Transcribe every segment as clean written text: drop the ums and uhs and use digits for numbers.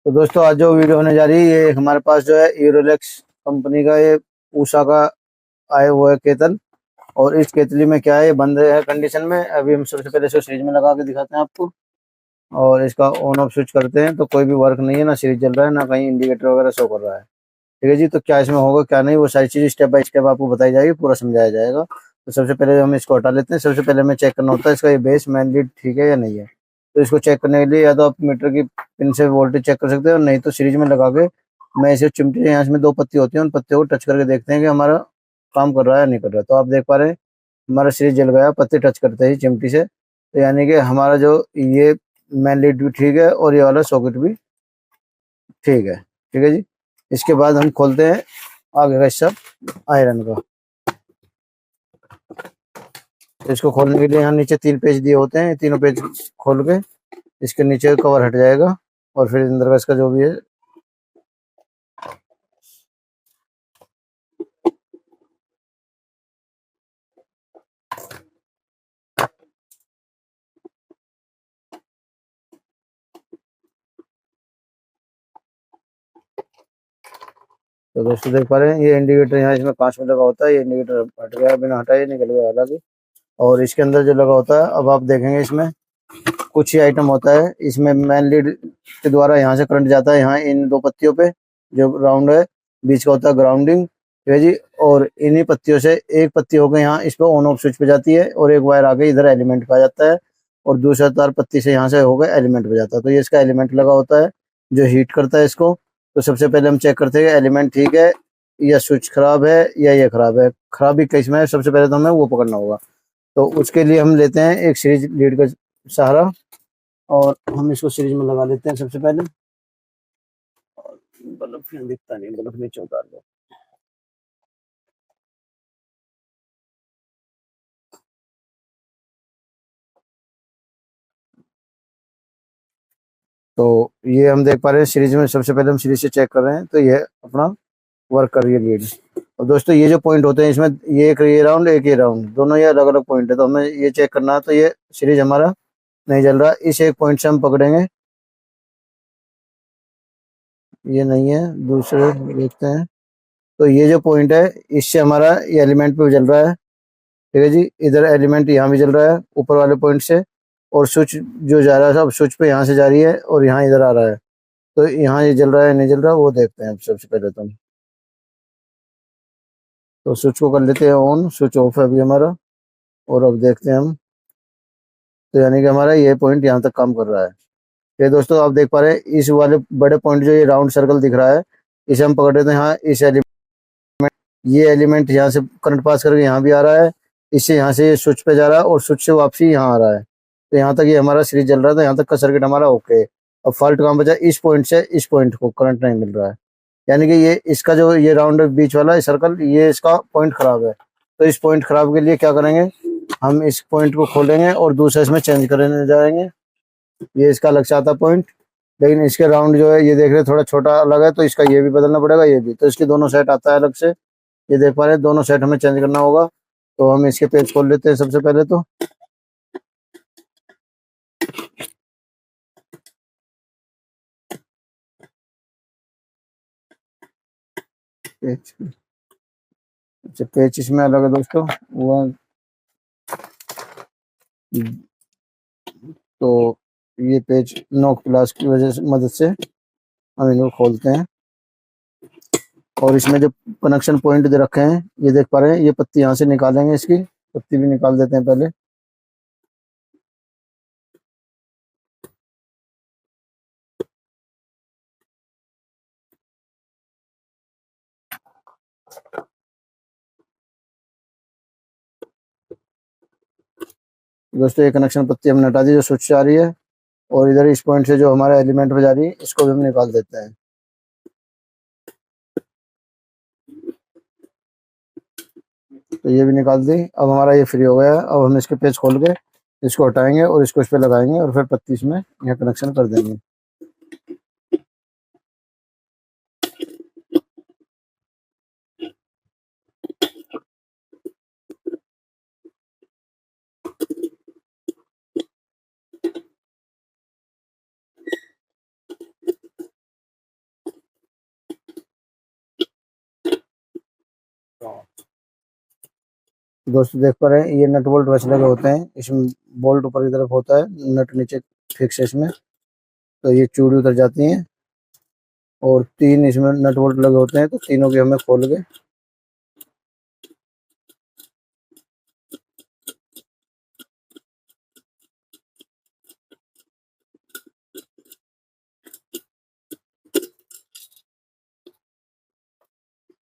तो दोस्तों आज जो वीडियो होने जा रही है ये हमारे पास जो है यूरोलेक्स कंपनी का ये उषा का आए वो है केतल। और इस केतली में क्या है, ये बंद है कंडीशन में। अभी हम सबसे पहले इसको सीरीज में लगा के दिखाते हैं आपको। और इसका ऑन ऑफ स्विच करते हैं तो कोई भी वर्क नहीं है, ना सीरीज चल रहा है ना कहीं इंडिकेटर वगैरह शो कर रहा है। ठीक है जी। तो क्या इसमें होगा क्या नहीं वो सारी चीज़ स्टेप बाय स्टेप आपको बताई जाएगी, पूरा समझाया जाएगा। तो सबसे पहले हम इसको हटा लेते हैं। सबसे पहले हमें चेक करना होता है इसका ये बेस मेन लीड ठीक है या नहीं है। तो इसको चेक करने के लिए या तो आप मीटर की पिन से वोल्टेज चेक कर सकते हैं, और नहीं तो सीरीज में लगा के मैं इसे चिमटे, यहाँ इसमें दो पत्ती होती हैं, उन पत्तियों को टच करके देखते हैं कि हमारा काम कर रहा है या नहीं कर रहा है। तो आप देख पा रहे हैं हमारा सीरीज जल गया पत्ती टच करते ही चिमटी से। तो यानी कि हमारा जो ये मेन लीड भी ठीक है और ये वाला सॉकेट भी ठीक है। ठीक है जी। इसके बाद हम खोलते हैं आगे का हिस्सा आयरन का। तो इसको खोलने के लिए यहाँ नीचे 3 पेज दिए होते हैं, तीनों पेज खोल के इसके नीचे कवर हट जाएगा और फिर अंदर का इसका जो भी है। तो दोस्तों देख पा रहे हैं ये इंडिकेटर यहाँ इसमें कांच में लगा होता है, ये इंडिकेटर हट गया, बिना हटाए निकल गया अलग। और इसके अंदर जो लगा होता है, अब आप देखेंगे इसमें कुछ ही आइटम होता है। इसमें मेन लीड के द्वारा यहाँ से करंट जाता है यहाँ इन दो पत्तियों पे जो राउंड है, बीच का होता है ग्राउंडिंग। ठीक है जी। और इन्हीं पत्तियों से एक पत्ती होकर यहाँ इस पे ऑन ऑफ स्विच पे जाती है, और एक वायर आके इधर एलिमेंट पे आ जाता है, और दूसरा तार पत्ती से यहाँ से होकर एलिमेंट पे जाता है। तो ये इसका एलिमेंट लगा होता है जो हीट करता है इसको। तो सबसे पहले हम चेक करते हैं कि एलिमेंट ठीक है या स्विच खराब है या ये खराब है। खराबी किस में है सबसे पहले तो हमें वो पकड़ना होगा। तो उसके लिए हम लेते हैं एक सीरीज लीड का सहारा, और हम इसको सीरीज में लगा लेते हैं सबसे पहले। और बल्ब यहाँ दिखता नहीं, बल्ब नीचे उतार दो। तो ये हम देख पा रहे हैं सीरीज में, सबसे पहले हम सीरीज से चेक कर रहे हैं तो ये अपना वर्क कर रही है लीड। और दोस्तों ये जो पॉइंट होते हैं इसमें, ये एक ये राउंड एक ये राउंड, दोनों ये अलग अलग पॉइंट है। तो हमें ये चेक करना है तो ये सीरीज हमारा नहीं जल रहा, इस एक पॉइंट से हम पकड़ेंगे। ये नहीं है, दूसरे देखते हैं। तो ये जो पॉइंट है इससे हमारा ये एलिमेंट पे जल रहा है। ठीक है जी। इधर एलिमेंट यहाँ भी जल रहा है ऊपर वाले पॉइंट से, और स्विच जो जा रहा है सब स्विच पे यहाँ से जा रही है और यहाँ इधर आ रहा है। तो यहाँ ये जल रहा है नहीं जल रहा वो देखते हैं अब सबसे पहले तो हम। तो स्विच को कर लेते हैं ऑन, स्विच ऑफ है अभी हमारा। और अब देखते हैं हम। तो यानी कि हमारा ये पॉइंट यहाँ तक काम कर रहा है। ये दोस्तों आप देख पा रहे हैं इस वाले बड़े पॉइंट जो ये राउंड सर्कल दिख रहा है, इसे हम पकड़ लेते हैं। हाँ इस एलिमेंट, ये एलिमेंट यहाँ से करंट पास करके यहाँ भी आ रहा है, इससे यहाँ से ये स्विच पे जा रहा है और स्विच से वापसी यहाँ आ रहा है। तो यहाँ तक ये हमारा सीरीज चल रहा था, यहाँ तक का सर्किट हमारा ओके है। अब फॉल्ट कहाँ बचा, इस पॉइंट से इस पॉइंट को करंट नहीं मिल रहा है। यानी कि ये इसका जो ये राउंड बीच वाला सर्कल, ये इसका पॉइंट खराब है। तो इस पॉइंट खराब के लिए क्या करेंगे, हम इस पॉइंट को खोलेंगे और दूसरा इसमें चेंज करने जाएंगे। ये इसका अलग से आता पॉइंट, लेकिन इसके राउंड जो है ये देख रहे हैं थोड़ा छोटा अलग है, तो इसका ये भी बदलना पड़ेगा ये भी। तो इसके दोनों सेट आता है अलग से, ये देख पा रहे हैं दोनों सेट हमें चेंज करना होगा। तो हम इसके पेज खोल लेते हैं सबसे पहले तो। पेज, अच्छा पेज इसमें अलग है दोस्तों वो। तो ये पेज नोक प्लास की वजह से मदद से हम इनको खोलते हैं, और इसमें जो कनेक्शन पॉइंट दे रखे हैं ये देख पा रहे हैं, ये पत्ती यहाँ से निकालेंगे, इसकी पत्ती भी निकाल देते हैं पहले। दोस्तों ये कनेक्शन पत्ती हमने हटा दी जो स्विच से आ रही है, और इधर इस पॉइंट से जो हमारे एलिमेंट पे जा रही है इसको भी हम निकाल देते हैं। तो ये भी निकाल दी, अब हमारा ये फ्री हो गया है। अब हम इसके पेज खोल के इसको हटाएंगे और इसको इस पे लगाएंगे, और फिर पत्ती इसमें यहाँ कनेक्शन कर देंगे। दोस्तों देख पा रहे हैं ये नट बोल्ट वैसे लगे होते हैं, इसमें बोल्ट ऊपर की तरफ होता है, नट नीचे फिक्स है इसमें, तो ये चूड़ी उतर जाती हैं। और 3 इसमें नट बोल्ट लगे होते हैं, तो तीनों के हमें खोल के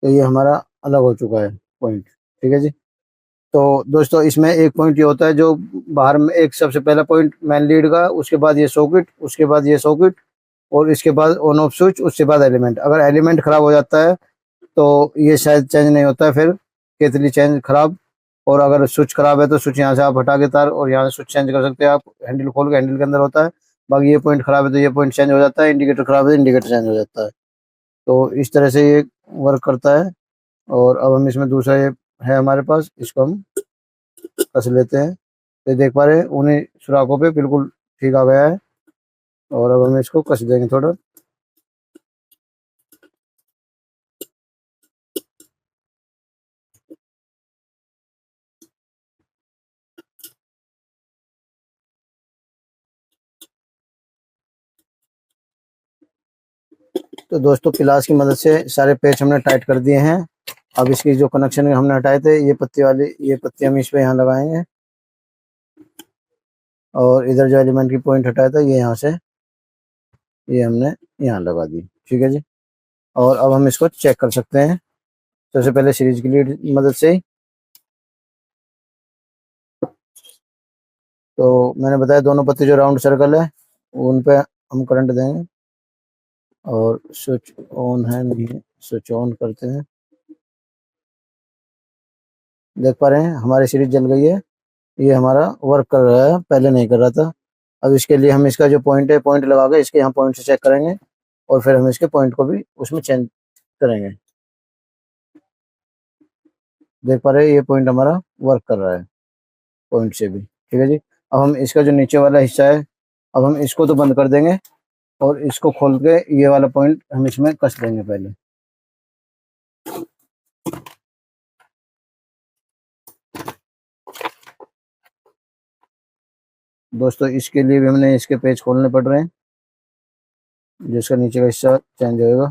तो ये हमारा अलग हो चुका है पॉइंट। ठीक है जी। तो दोस्तों इसमें एक पॉइंट ये होता है जो बाहर में, एक सबसे पहला पॉइंट मेन लीड का, उसके बाद ये सॉकेट, उसके बाद ये सॉकेट, और इसके बाद ऑन ऑफ स्विच, उसके बाद एलिमेंट। अगर एलिमेंट खराब हो जाता है तो ये शायद चेंज नहीं होता है फिर, केतली चेंज खराब। और अगर स्विच खराब है तो स्विच यहाँ से आप हटा के तार और यहाँ से स्विच चेंज कर सकते हैं आप, हैंडल खोल के, हैंडल के अंदर होता है। बाकी ये पॉइंट खराब है तो ये पॉइंट चेंज हो जाता है, इंडिकेटर खराब है तो इंडिकेटर चेंज हो जाता है। तो इस तरह से ये वर्क करता है। और अब हम इसमें दूसरा ये है हमारे पास, इसको हम कस लेते हैं। तो देख पा रहे हैं उन्हीं सुराखों पे बिल्कुल ठीक आ गया है। और अब हम इसको कस देंगे थोड़ा। तो दोस्तों पिलास की मदद से सारे पेच हमने टाइट कर दिए हैं। अब इसकी जो कनेक्शन हमने हटाए थे, ये पत्ती वाली, ये पत्ती हम इस पे यहाँ लगाएंगे। और इधर जो एलिमेंट की पॉइंट हटाया था ये यहाँ से, ये हमने यहाँ लगा दी। ठीक है जी। और अब हम इसको चेक कर सकते हैं सबसे पहले सीरीज की लीड मदद से ही। तो मैंने बताया दोनों पत्ती जो राउंड सर्कल है उन पे हम करंट देंगे। और स्विच ऑन है नहीं है, स्विच ऑन करते हैं। देख पा रहे हैं हमारी सीरीज जल गई है, ये हमारा वर्क कर रहा है, पहले नहीं कर रहा था। अब इसके लिए हम इसका जो पॉइंट है, पॉइंट लगा के इसके यहाँ पॉइंट से चेक करेंगे। और फिर हम इसके पॉइंट को भी उसमें चेंज करेंगे। देख पा रहे हैं ये पॉइंट हमारा वर्क कर रहा है पॉइंट से भी। ठीक है जी। अब हम इसका जो नीचे वाला हिस्सा है, अब हम इसको तो बंद कर देंगे और इसको खोल के ये वाला पॉइंट हम इसमें कस देंगे पहले। दोस्तों इसके लिए भी हमने इसके पेज खोलने पड़ रहे हैं, जिसका नीचे का हिस्सा चेंज होएगा।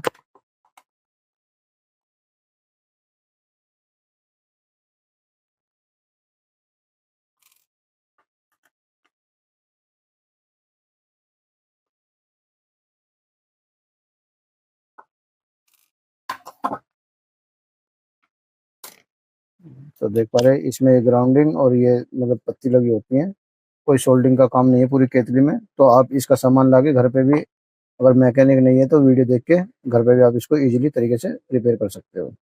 तो देख पा रहे हैं इसमें ग्राउंडिंग और ये मतलब पत्ती लगी होती है, कोई सोल्डिंग का काम नहीं है पूरी केतली में। तो आप इसका सामान लाके घर पे भी, अगर मैकेनिक नहीं है तो वीडियो देख के घर पे भी आप इसको इजीली तरीके से रिपेयर कर सकते हो।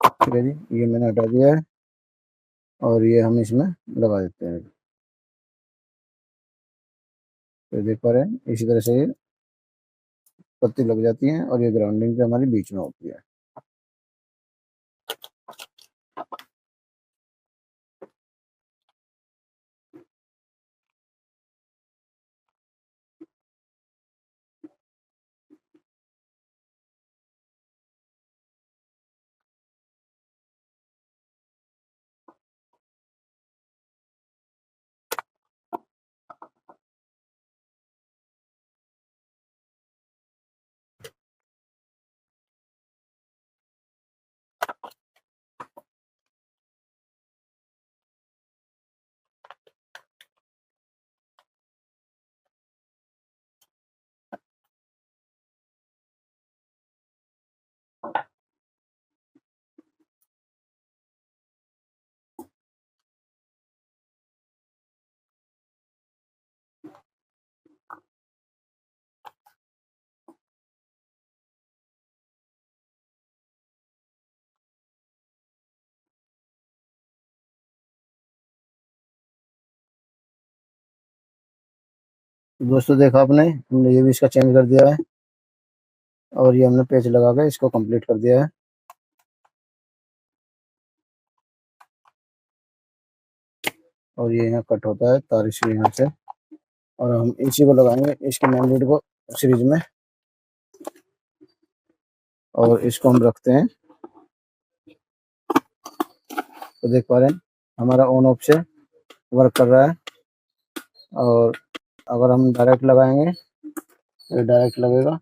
ठीक है जी, ये मैंने हटा दिया है और ये हम इसमें लगा देते हैं। तो देख पा रहे हैं इसी तरह से ये पत्ती लग जाती है और ये ग्राउंडिंग पे हमारी बीच में होती है। तो दोस्तों देखा आपने, हमने ये भी इसका चेंज कर दिया है और ये हमने पेच लगा के इसको कंप्लीट कर दिया है। और ये यहाँ कट होता है तार इसके यहाँ से, और हम इसी को लगाएंगे इसके मेन लीड को सीरीज में। और इसको हम रखते हैं, तो देख पा रहे हैं हमारा ऑन ऑफ से वर्क कर रहा है। और अगर हम डायरेक्ट लगाएंगे तो ये डायरेक्ट लगेगा,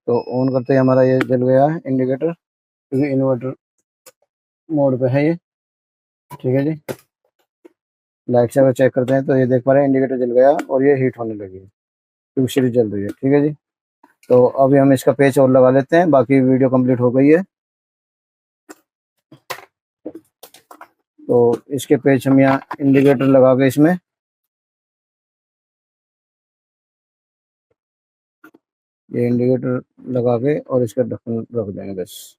तो ऑन करते ही हमारा ये जल गया है इंडिकेटर, क्योंकि इन्वर्टर मोड पे है ये। ठीक है जी, लाइट से अगर चेक करते हैं तो ये देख पा रहे हैं इंडिकेटर जल गया और ये हीट होने लगी है, क्योंकि सीरीज जल रही है। ठीक है जी, तो अभी हम इसका पेच और लगा लेते हैं, बाकी वीडियो कंप्लीट हो गई है। तो इसके पेच हम यहाँ इंडिकेटर लगा के इसमें ये इंडिकेटर लगा के और इसका ढक्कन रख देंगे बस।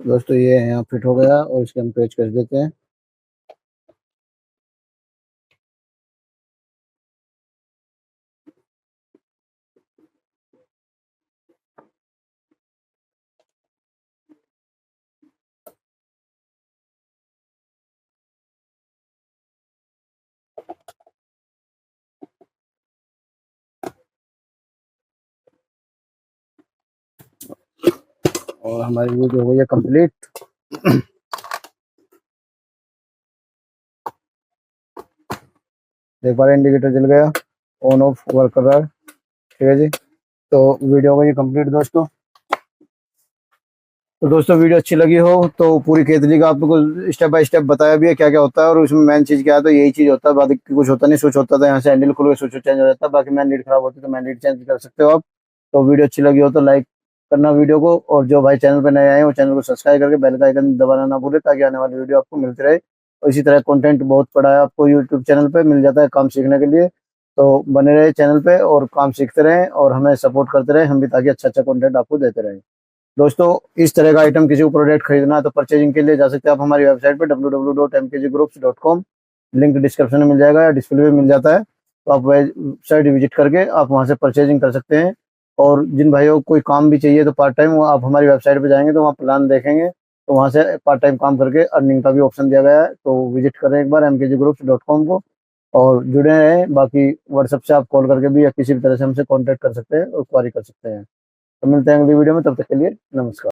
दोस्तों ये यहाँ फिट हो गया और इसके हम पेच कर देते हैं। और हमारी वीडियो हो गई है कंप्लीट। देख पा रहे इंडिकेटर जल गया, ऑन ऑफ वर्क कर रहा है। ठीक है जी, तो वीडियो हो गई कंप्लीट दोस्तों। तो दोस्तों वीडियो अच्छी लगी हो तो पूरी केतली का आपको स्टेप बाय स्टेप बताया भी है क्या क्या होता है, और उसमें मेन चीज क्या है, तो यही चीज होता है, बाकी कुछ होता नहीं। स्विच होता था यहाँ से हैंडल खुल के स्विच चेंज हो जाता है, बाकी मैन लीड खराब होती है तो मैन लीड चेंज कर सकते हो आप। तो वीडियो अच्छी लगी हो तो लाइक करना वीडियो को, और जो भाई चैनल पर नए आए हैं वो चैनल को सब्सक्राइब करके बेल का आइकन दबाना ना भूले, ताकि आने वाली वीडियो आपको मिलती रहे। और इसी तरह कंटेंट बहुत पड़ा है आपको यूट्यूब चैनल पे मिल जाता है काम सीखने के लिए। तो बने रहे चैनल पे और काम सीखते रहें और हमें सपोर्ट करते रहें हम भी, ताकि अच्छा अच्छा कंटेंट आपको देते रहें। दोस्तों इस तरह का आइटम किसी को प्रोडक्ट खरीदना है तो परचेजिंग के लिए जा सकते हैं आप हमारी वेबसाइट पर www.mkggroups.com। लिंक डिस्क्रिप्शन में मिल जाएगा या डिस्प्ले में मिल जाता है, तो आप वेबसाइट विजिट करके आप वहां से परचेजिंग कर सकते हैं। और जिन भाइयों को कोई काम भी चाहिए तो पार्ट टाइम, वो आप हमारी वेबसाइट पे जाएंगे तो वहाँ प्लान देखेंगे, तो वहाँ से पार्ट टाइम काम करके अर्निंग का भी ऑप्शन दिया गया है। तो विजिट करें एक बार mkggroups.com को और जुड़े रहें। बाकी व्हाट्सएप से आप कॉल करके भी या किसी भी तरह से हमसे कॉन्टैक्ट कर सकते हैं और क्वारी कर सकते हैं। तो मिलते हैं अगली वीडियो में, तब तक के लिए नमस्कार।